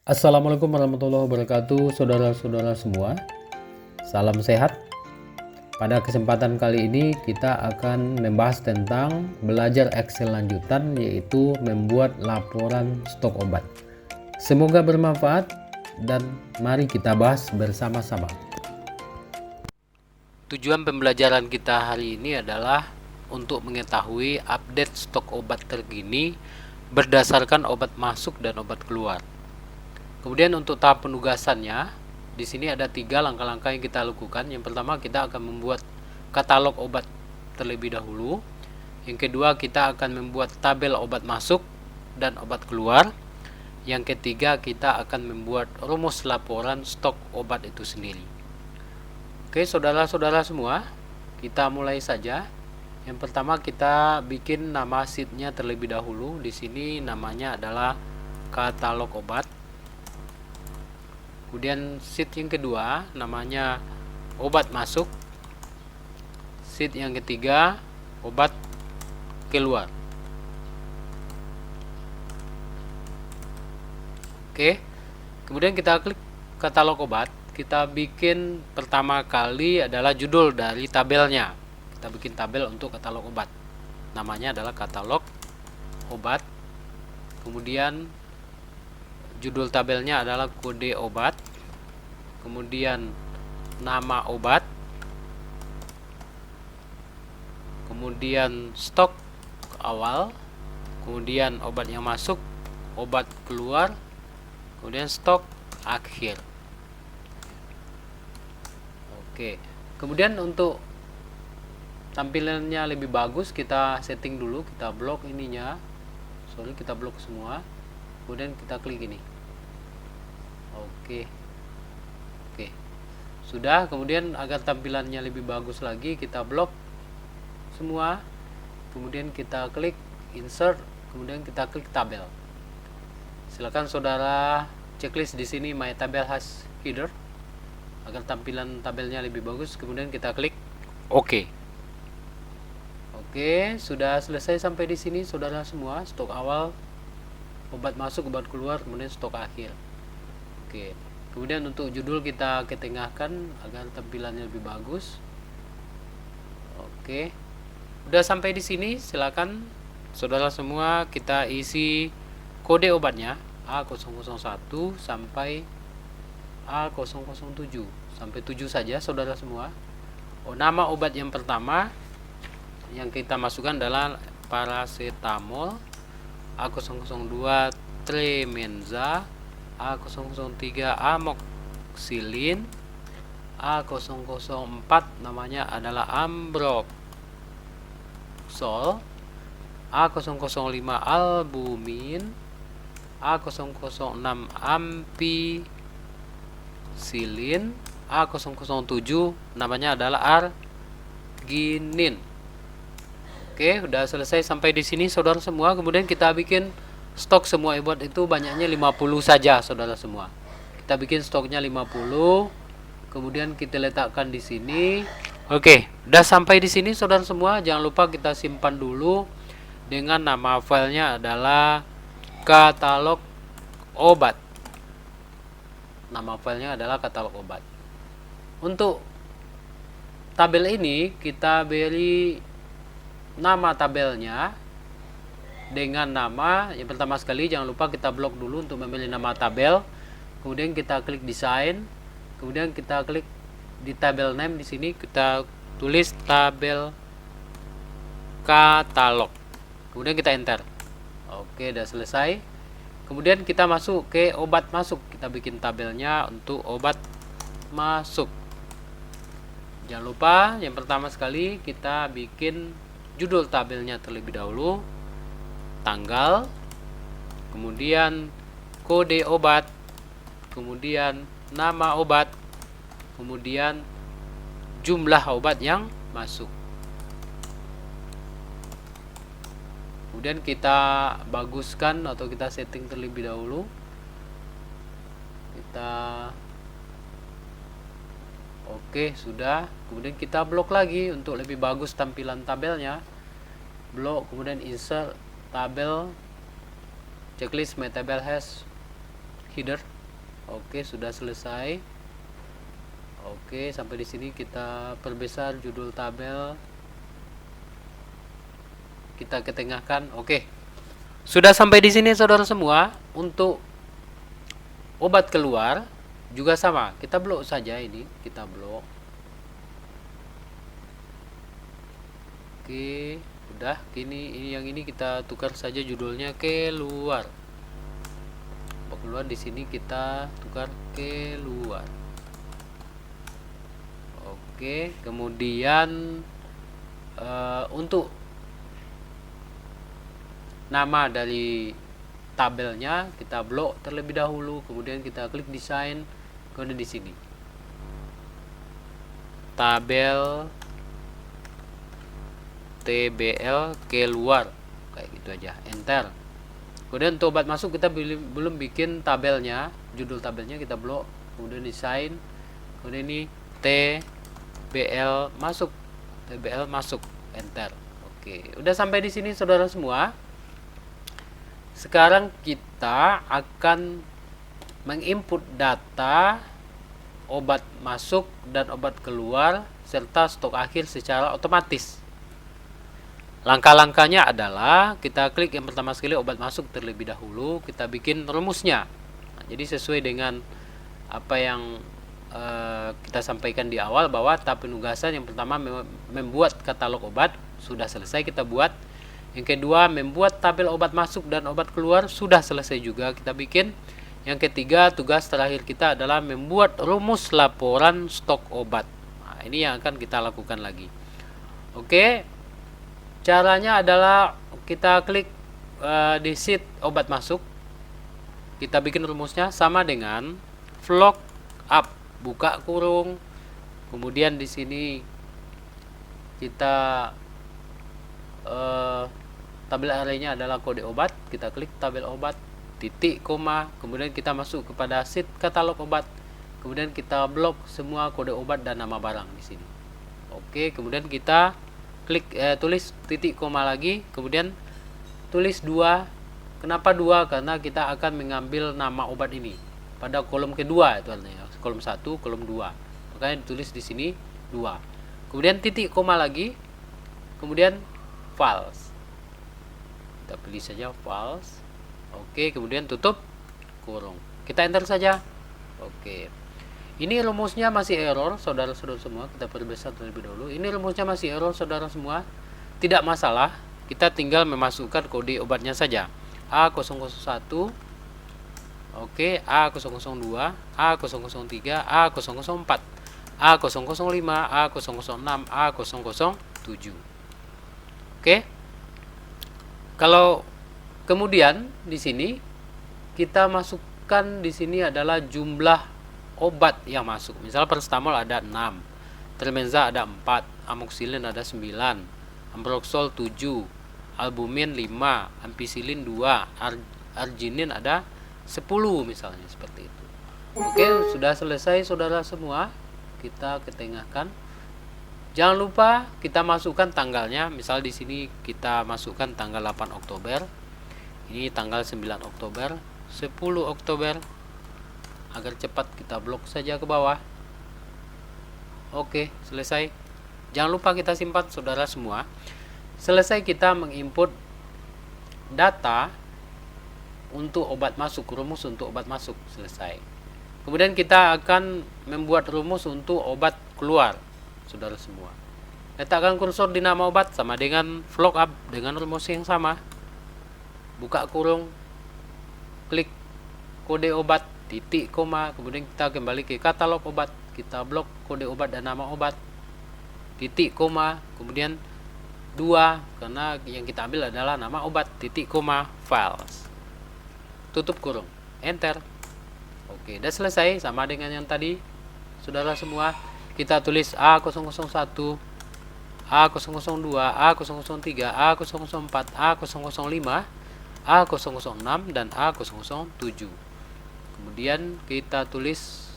Assalamualaikum warahmatullahi wabarakatuh, saudara-saudara semua. Salam sehat. Pada kesempatan kali ini kita akan membahas tentang belajar Excel lanjutan, yaitu membuat laporan stok obat. Semoga bermanfaat dan mari kita bahas bersama-sama. Tujuan pembelajaran kita hari ini adalah untuk mengetahui update stok obat terkini berdasarkan obat masuk dan obat keluar. Kemudian untuk tahap penugasannya, di sini ada 3 langkah-langkah yang kita lakukan. Yang pertama, kita akan membuat katalog obat terlebih dahulu. Yang kedua, kita akan membuat tabel obat masuk dan obat keluar. Yang ketiga, kita akan membuat rumus laporan stok obat itu sendiri. Oke, saudara-saudara semua, kita mulai saja. Yang pertama, kita bikin nama sheetnya terlebih dahulu. Di sini namanya adalah katalog obat. Kemudian sheet yang kedua namanya obat masuk. Sheet yang ketiga obat keluar. Oke. Kemudian kita klik katalog obat. Kita bikin pertama kali adalah judul dari tabelnya. Kita bikin tabel untuk katalog obat. Namanya adalah katalog obat. Kemudian judul tabelnya adalah kode obat, kemudian nama obat, kemudian stok awal, kemudian obat yang masuk, obat keluar, kemudian stok akhir. Oke, kemudian untuk tampilannya lebih bagus kita setting dulu, kita blok ininya, kita blok semua, kemudian kita klik ini. Oke, sudah. Kemudian agar tampilannya lebih bagus lagi, kita blok semua, kemudian kita klik insert, kemudian kita klik tabel. Silakan saudara checklist di sini my table has header agar tampilan tabelnya lebih bagus, kemudian kita klik OK. Oke, sudah selesai sampai di sini saudara semua, stok awal, obat masuk, obat keluar, kemudian stok akhir. Oke, kemudian untuk judul kita ketengahkan agar tampilannya lebih bagus. Oke, udah sampai di sini. Silakan saudara semua kita isi kode obatnya A001 sampai A007 sampai 7 saja saudara semua. Nama obat yang pertama yang kita masukkan adalah paracetamol, A002 tremenza, A003 amoxicillin, A004 namanya adalah ambroxol, A005 albumin, A006 ampicillin, A007 namanya adalah arginin. Oke, udah selesai sampai di sini saudara semua. Kemudian kita bikin stok semua obat itu banyaknya 50 saja saudara semua. Kita bikin stoknya 50, kemudian kita letakkan di sini. Oke, udah sampai di sini saudara semua. Jangan lupa kita simpan dulu dengan nama filenya adalah katalog obat. Nama filenya adalah katalog obat. Untuk tabel ini kita beri nama tabelnya dengan nama yang pertama sekali. Jangan lupa kita blok dulu untuk memilih nama tabel, kemudian kita klik desain, kemudian kita klik di tabel name. Di sini kita tulis tabel katalog, kemudian kita enter. Oke, udah selesai. Kemudian kita masuk ke obat masuk. Kita bikin tabelnya untuk obat masuk. Jangan lupa yang pertama sekali kita bikin judul tabelnya terlebih dahulu, tanggal, kemudian kode obat, kemudian nama obat, kemudian jumlah obat yang masuk. Kemudian kita baguskan atau kita setting terlebih dahulu. Oke, sudah. Kemudian kita blok lagi untuk lebih bagus tampilan tabelnya. Blok, kemudian insert tabel, checklist my table has header. Oke, sudah selesai. Oke, sampai di sini kita perbesar judul tabel, kita ketengahkan. Oke, sudah sampai di sini saudara semua. Untuk obat keluar juga sama, kita blok saja ini, kita blok. Oke, udah. Ini yang ini kita tukar saja judulnya keluar. Keluar di sini kita tukar keluar. Oke, kemudian untuk nama dari tabelnya kita blok terlebih dahulu, kemudian kita klik desain, kemudian di sini tabel TBL keluar, kayak gitu aja, enter. Kemudian untuk obat masuk kita belum bikin tabelnya, judul tabelnya kita blok, kemudian desain, kemudian ini TBL masuk, TBL masuk, enter. Oke, udah sampai di sini saudara semua. Sekarang kita akan menginput data obat masuk dan obat keluar serta stok akhir secara otomatis. Langkah-langkahnya adalah kita klik yang pertama sekali obat masuk terlebih dahulu, kita bikin rumusnya. Nah, jadi sesuai dengan apa yang kita sampaikan di awal, bahwa tahap penugasan yang pertama membuat katalog obat sudah selesai, kita buat. Yang kedua membuat tabel obat masuk dan obat keluar sudah selesai juga, kita bikin. Yang ketiga, tugas terakhir kita adalah membuat rumus laporan stok obat. Nah, ini yang akan kita lakukan lagi. Oke, caranya adalah kita klik di sheet obat masuk, kita bikin rumusnya sama dengan vlog up, buka kurung, kemudian di sini kita tabel arraynya adalah kode obat, kita klik tabel obat, titik, koma, kemudian kita masuk kepada sheet katalog obat, kemudian kita blok semua kode obat dan nama barang di sini. Oke, kemudian kita klik tulis titik koma lagi, kemudian tulis 2. Kenapa 2? Karena kita akan mengambil nama obat ini pada kolom kedua, itu artinya kolom 1, kolom 2. Makanya ditulis di sini 2. Kemudian titik koma lagi, kemudian false. Kita pilih saja false. Oke, kemudian tutup kurung. Kita enter saja. Oke. Ini rumusnya masih error, saudara-saudara semua. Kita perbesar terlebih dahulu. Ini rumusnya masih error, saudara semua. Tidak masalah. Kita tinggal memasukkan kode obatnya saja. A001. Oke, A002, A003, A004, A005, A006, A007. Oke. Kalau kemudian di sini kita masukkan, di sini adalah jumlah obat yang masuk. Misal paracetamol ada 6, tremenza ada 4, amoxicillin ada 9, ambroxol 7, albumin 5, ampicillin 2, arginin ada 10 misalnya, seperti itu. Oke, sudah selesai saudara semua. Kita ketengahkan. Jangan lupa kita masukkan tanggalnya. Misal di sini kita masukkan tanggal 8 Oktober. Ini tanggal 9 Oktober, 10 Oktober. Agar cepat kita blok saja ke bawah. Oke, selesai. Jangan lupa kita simpan saudara semua. Selesai kita menginput data untuk obat masuk, rumus untuk obat masuk selesai. Kemudian kita akan membuat rumus untuk obat keluar, saudara semua. Letakkan kursor di nama obat sama dengan vlog up dengan rumus yang sama. Buka kurung, klik kode obat, titik, koma, kemudian kita kembali ke katalog obat, kita blok kode obat dan nama obat, titik, koma, kemudian 2 karena yang kita ambil adalah nama obat, titik, koma, files, tutup kurung, enter. Oke, udah selesai sama dengan yang tadi, saudara semua. Kita tulis A001, A002, A003, A004, A005, A006 dan A007. Kemudian kita tulis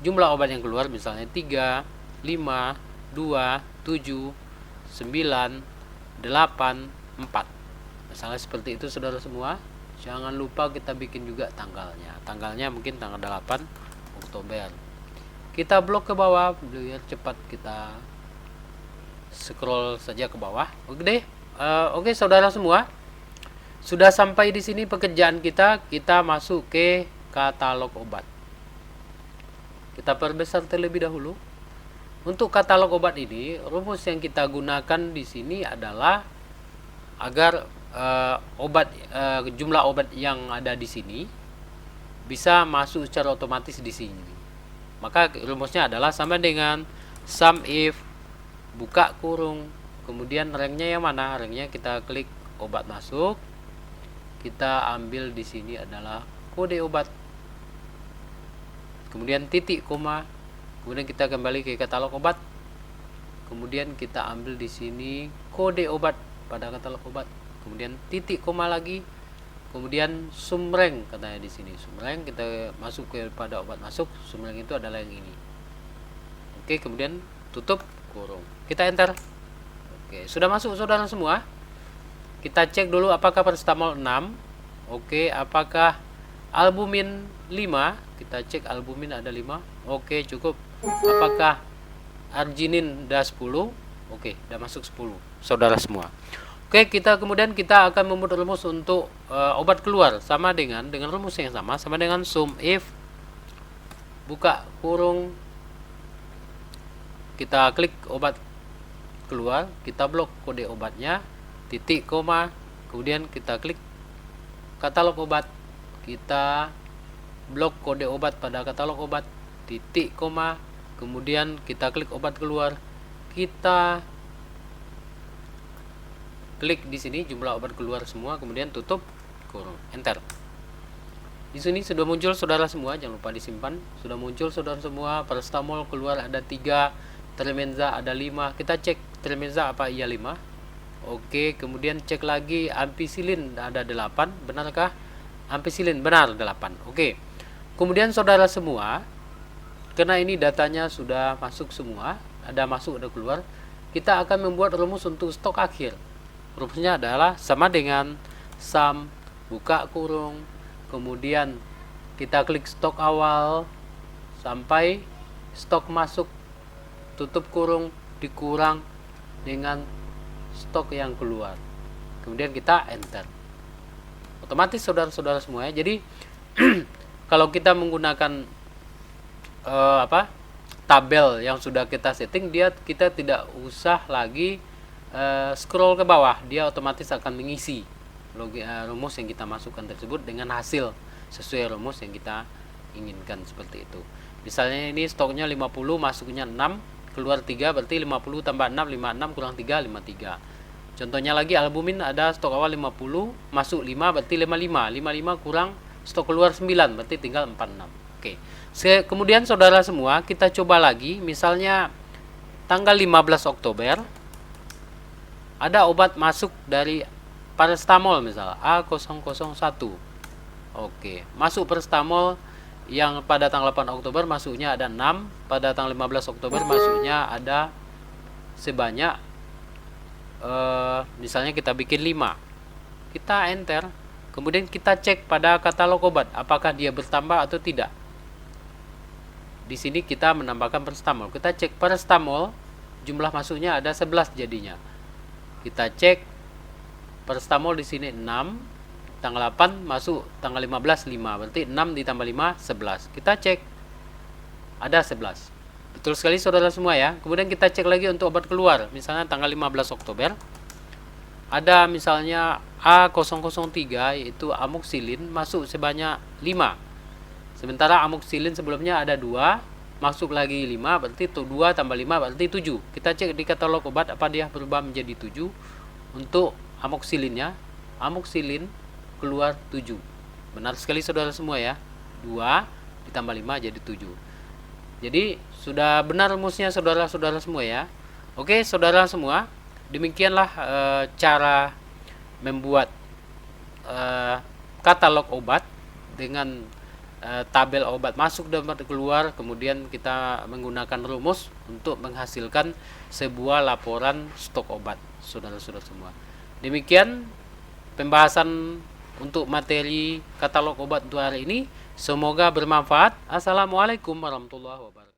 jumlah obat yang keluar, misalnya 3, 5, 2, 7, 9, 8, 4. Misalnya seperti itu saudara semua. Jangan lupa kita bikin juga tanggalnya. Tanggalnya mungkin tanggal 8 Oktober. Kita blok ke bawah biar cepat, kita scroll saja ke bawah. Oke deh. Oke saudara semua, sudah sampai di sini pekerjaan kita. Kita masuk ke katalog obat. Kita perbesar terlebih dahulu. Untuk katalog obat ini, rumus yang kita gunakan di sini adalah agar jumlah obat yang ada di sini bisa masuk secara otomatis di sini. Maka rumusnya adalah sama dengan sum if buka kurung, kemudian ranknya yang mana? Ranknya kita klik obat masuk, kita ambil di sini adalah kode obat, kemudian titik koma, kemudian kita kembali ke katalog obat, kemudian kita ambil di sini kode obat pada katalog obat, kemudian titik koma lagi, kemudian sum rank katanya di sini. Sum rank kita masuk kepada obat masuk, sum rank itu adalah yang ini. Oke, kemudian tutup kurung. Kita enter. Oke, sudah masuk saudara semua. Kita cek dulu apakah paracetamol 6. Oke, apakah albumin 5? Kita cek albumin ada 5. Oke, cukup. Apakah arginin udah 10? Oke, udah masuk 10 saudara semua. Oke, kemudian kita akan membuat rumus untuk obat keluar sama dengan rumus yang sama dengan sum if buka kurung, kita klik obat keluar, kita blok kode obatnya, titik koma, kemudian kita klik katalog obat, kita blok kode obat pada katalog obat, titik koma, kemudian kita klik obat keluar, kita klik di sini jumlah obat keluar semua, kemudian tutup kurung, enter. Di sini sudah muncul saudara semua, jangan lupa disimpan. Sudah muncul saudara semua, paracetamol keluar ada 3, tremenza ada 5. Kita cek tremenza apa iya 5. Oke, kemudian cek lagi ampicillin ada 8, benarkah? Ampicillin benar 8. Oke. Kemudian saudara semua, karena ini datanya sudah masuk semua, ada masuk ada keluar, kita akan membuat rumus untuk stok akhir. Rumusnya adalah sama dengan sum buka kurung, kemudian kita klik stok awal sampai stok masuk, tutup kurung, dikurang dengan stok yang keluar, kemudian kita enter. Otomatis saudara-saudara semua ya. Jadi kalau kita menggunakan tabel yang sudah kita setting, kita tidak usah lagi scroll ke bawah, dia otomatis akan mengisi rumus yang kita masukkan tersebut dengan hasil sesuai rumus yang kita inginkan, seperti itu. Misalnya ini stoknya 50, masuknya 6, keluar 3, berarti 50 tambah 6, 56 kurang 3, 53. Contohnya lagi albumin ada stok awal 50, masuk 5, berarti 55, 55 kurang stok keluar 9, berarti tinggal 46. Oke. Kemudian saudara semua, kita coba lagi, misalnya tanggal 15 Oktober ada obat masuk dari paracetamol, misal A001. Oke, masuk paracetamol yang pada tanggal 8 Oktober masuknya ada 6, pada tanggal 15 Oktober masuknya ada sebanyak misalnya kita bikin 5. Kita enter, kemudian kita cek pada katalog obat apakah dia bertambah atau tidak. Di sini kita menambahkan paracetamol. Kita cek paracetamol, jumlah masuknya ada 11 jadinya. Kita cek paracetamol di sini 6, tanggal 8 masuk tanggal 15 5, berarti 6 ditambah 5 11. Kita cek ada 11. Betul sekali saudara semua ya. Kemudian kita cek lagi untuk obat keluar, misalnya tanggal 15 Oktober ada misalnya A003 yaitu amoxicillin masuk sebanyak 5. Sementara amoxicillin sebelumnya ada 2, masuk lagi 5, berarti 2 tambah 5 berarti 7. Kita cek di katalog obat apa dia berubah menjadi 7. Untuk amoxicillinnya, amoxicillin keluar 7. Benar sekali saudara semua ya. 2 ditambah 5 jadi 7. Jadi sudah benar rumusnya saudara-saudara semua ya. Oke saudara semua, demikianlah cara membuat katalog obat dengan tabel obat masuk dan obat keluar, kemudian kita menggunakan rumus untuk menghasilkan sebuah laporan stok obat saudara-saudara semua. Demikian pembahasan untuk materi katalog obat untuk hari ini. Semoga bermanfaat. Assalamualaikum warahmatullahi wabarakatuh.